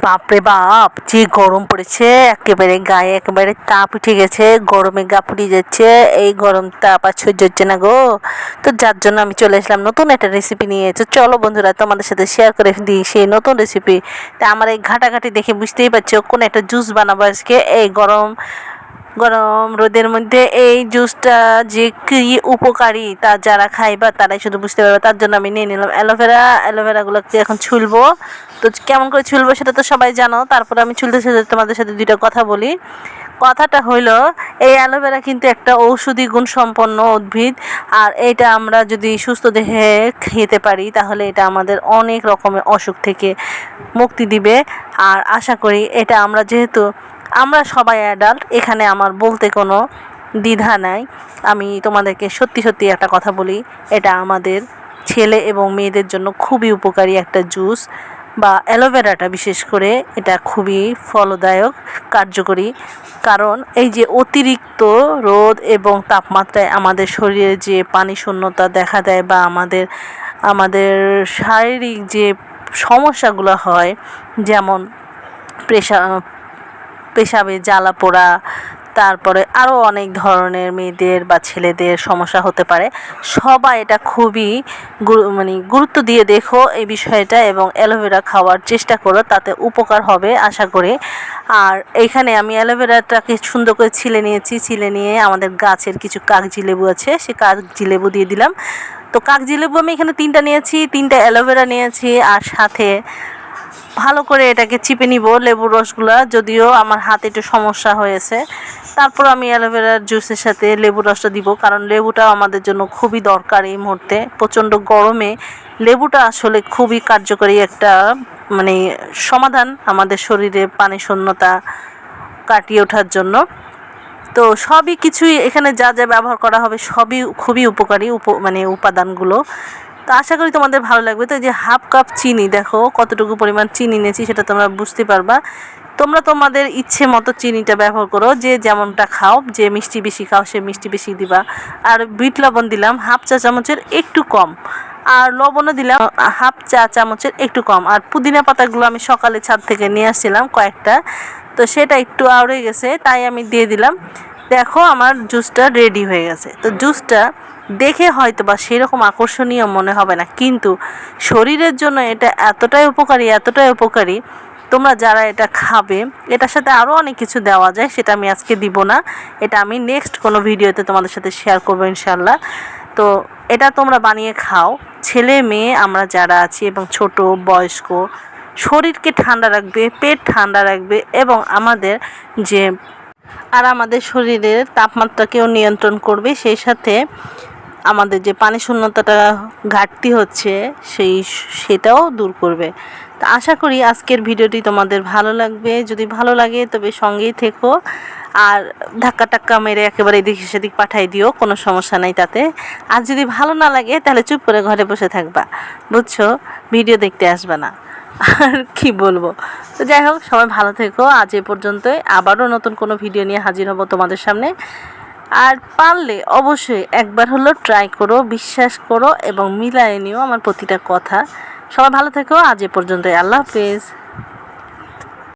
বাপরে বাপ, যে গরম পড়েছে, একেবারে গায়ে একেবারে তাপ উঠে গেছে, গরমে গা পুড়িয়ে যাচ্ছে। এই গরম তাপ আর সহ্য হচ্ছে না গো। তো যার জন্য আমি চলে আসলাম নতুন একটা রেসিপি নিয়ে। তো চলো বন্ধুরা, তোমাদের সাথে শেয়ার করে দিই সেই নতুন রেসিপি। তা আমার এই ঘাটাঘাটি দেখে বুঝতেই পারছো কোন একটা জুস বানাবো আজকে। এই গরম গরম রোদের মধ্যে এই জুসটা যে কি উপকারী তা যারা খাইবা তারাই শুধু বুঝতে পারবে। তার জন্য আমি নিয়ে নিলাম অ্যালোভেরাগুলোকে এখন ছুলবো। তো কেমন করে ছুলবো সেটা তো সবাই জানো, তারপরে আমি ছুলতে ছুলতে তোমাদের সাথে দুইটা কথা বলি। কথাটা হইলো, এই অ্যালোভেরা কিন্তু একটা ঔষধি গুণ সম্পন্ন উদ্ভিদ। আর এটা আমরা যদি সুস্থ দেহে খেতে পারি তাহলে এটা আমাদের অনেক রকমের অসুখ থেকে মুক্তি দিবে। আর আশা করি এটা আমরা যেহেতু আমরা সবাই অ্যাডাল্ট, এখানে আমার বলতে কোনো দ্বিধা নাই। আমি তোমাদেরকে সত্যি সত্যি একটা কথা বলি, এটা আমাদের ছেলে এবং মেয়েদের জন্য খুবই উপকারী একটা জুস। বা অ্যালোভেরাটা বিশেষ করে এটা খুবই ফলদায়ক, কার্যকরী। কারণ এই যে অতিরিক্ত রোদ এবং তাপমাত্রায় আমাদের শরীরে যে পানি শূন্যতা দেখা দেয় বা আমাদের আমাদের শারীরিক যে সমস্যাগুলো হয়, যেমন প্রেশার, পেশাবে জ্বালা পোড়া, তারপরে আরও অনেক ধরনের মেয়েদের বা ছেলেদের সমস্যা হতে পারে। সবাই এটা খুবই গুরুত্ব দিয়ে দেখো এই বিষয়টা এবং অ্যালোভেরা খাওয়ার চেষ্টা করো, তাতে উপকার হবে আশা করি। আর এইখানে আমি অ্যালোভেরাটাকে সুন্দর করে ছিলে নিয়েছি। ছিলে নিয়ে আমাদের গাছের কিছু কাগজি লেবু আছে, সে কাগজি লেবু দিয়ে দিলাম। তো কাগজি লেবু আমি এখানে 3টা নিয়েছি, 3টা অ্যালোভেরা নিয়েছি, আর সাথে ভালো করে এটাকে চিপে নিব লেবুর রসগুলা। যদিও আমার হাতে একটু সমস্যা হয়েছে, তারপর আমি অ্যালোভেরার জুসের সাথে লেবুর রসটা দিব, কারণ লেবুটাও আমাদের জন্য খুবই দরকার এই মুহূর্তে। প্রচণ্ড গরমে লেবুটা আসলে খুবই কার্যকরী একটা সমাধান আমাদের শরীরে পানি শূন্যতা কাটিয়ে ওঠার জন্য। তো সবই কিছুই এখানে যা যা ব্যবহার করা হবে সবই খুবই উপকারী উপাদানগুলো। তো আশা করি তোমাদের ভালো লাগবে। তো যে হাফ কাপ চিনি, দেখো কতটুকু পরিমাণ চিনি নিয়েছি সেটা তোমরা বুঝতে পারবা। তোমরা তোমাদের ইচ্ছে মতো চিনিটা ব্যবহার করো, যে যেমনটা খাও, যে মিষ্টি বেশি খাও সে মিষ্টি বেশি দিবা। আর বিট লবণ দিলাম হাফ চা চামচের একটু কম, আর লবণও দিলাম হাফ চা চামচের একটু কম। আর পুদিনা পাতাগুলো আমি সকালে ছাদ থেকে নিয়ে আসছিলাম কয়েকটা, তো সেটা একটু আউড়ে গেছে তাই আমি দিয়ে দিলাম। দেখো আমার জুসটা রেডি হয়ে গেছে। তো জুসটা দেখে হয়তো বা সেরকম আকর্ষণীয় মনে হবে না, কিন্তু শরীরের জন্য এটা এতটাই উপকারী। তোমরা যারা এটা খাবে, এটার সাথে আরও অনেক কিছু দেওয়া যায়, সেটা আমি আজকে দিব না, এটা আমি নেক্সট কোনো ভিডিওতে তোমাদের সাথে শেয়ার করবো ইনশাল্লাহ। তো এটা তোমরা বানিয়ে খাও, ছেলে মেয়ে আমরা যারা আছি এবং ছোট বয়স্ক, শরীরকে ঠান্ডা রাখবে, পেট ঠান্ডা রাখবে এবং আমাদের শরীরের তাপমাত্রাকেও নিয়ন্ত্রণ করবে। সেই সাথে আমাদের যে পানি শূন্যতাটা ঘাটতি হচ্ছে সেটাও দূর করবে। তো আশা করি আজকের ভিডিওটি তোমাদের ভালো লাগবে। যদি ভালো লাগে তবে সঙ্গেই থেকো, আর ধাক্কা টাক্কা মেরে একেবারে এদিক সেদিক পাঠাই দিও, কোনো সমস্যা নাই তাতে। আর যদি ভালো না লাগে তাহলে চুপ করে ঘরে বসে থাকবা, বুঝছো, ভিডিও দেখতে আসবে না। আর কি বলবো। তো যাই হোক, সবাই ভালো থেকো। আজ এ পর্যন্তই, আবারও নতুন কোনো ভিডিও নিয়ে হাজির হব তোমাদের সামনে। আর পারলে অবশ্যই একবার হলো ট্রাই করো, বিশ্বাস করো এবং মিলায়ে নিও আমার প্রতিটা কথা। সবাই ভালো থেকো। আজ এ পর্যন্তই। আল্লাহ হাফেজ।